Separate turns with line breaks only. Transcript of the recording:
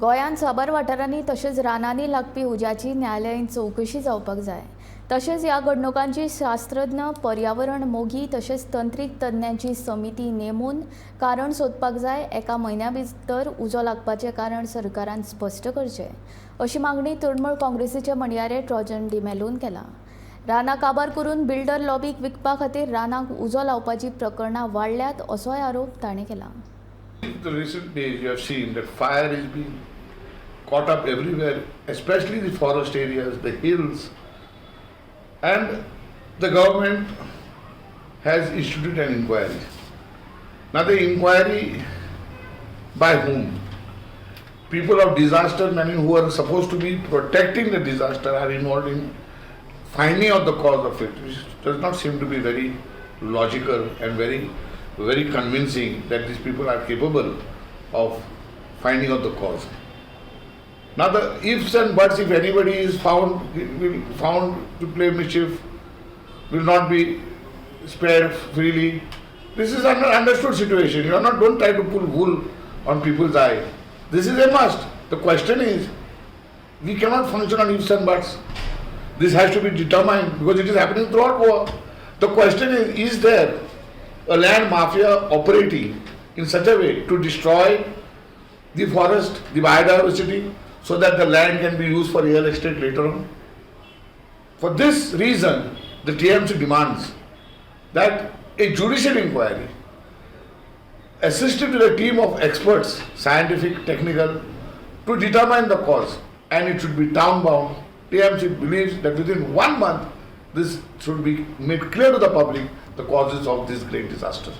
गोंयांत साबार वाठारांनी तशेंच रानांनी लागपी उज्याची न्यायालयीन चवकशी जावपाक जाय। तशेंच ह्या घडणुकांची शास्त्रज्ञ, पर्यावरण मोगी तशेंच तंत्रीक तज्ञांची समिती नेमून कारण सोदपाक जाय। एका म्हयन्या भितर उजो लागपाचें कारण सरकारान स्पश्ट करचें, अशी मागणी तृणमूल काँग्रेसीचे म्हणयारे ट्रॉजन डिमेलोन केला। रानां काबार करून बिल्डर लॉबीक विकपा खातीर रानांक उजो लावपाची प्रकरणां वाडल्यात असोय आरोप ताणें केला।
In the recent days, you have seen that fire is being caught up everywhere, especially the forest areas, the hills, and the government has issued an inquiry. Now, the inquiry by whom? People of disaster, many who are supposed to be protecting the disaster, are involved in finding out the cause of it, which does not seem to be very logical and very convincing that these people are capable of finding out the cause. Now the ifs and buts, if anybody is found to play mischief, will not be spared freely. This is an understood situation. You are not, don't try to pull wool on people's eye. This is a must. The question is, we cannot function on ifs and buts. This has to be determined because it is happening throughout Goa. The question is there a land mafia operating in such a way to destroy the forest, the biodiversity, so that the land can be used for real estate later on? For this reason, the TMC demands that a judicial inquiry assisted with a team of experts, scientific, technical, to determine the cause, and it should be town-bound. TMC believes that within 1 month, this should be made clear to the public, the causes of this great disaster.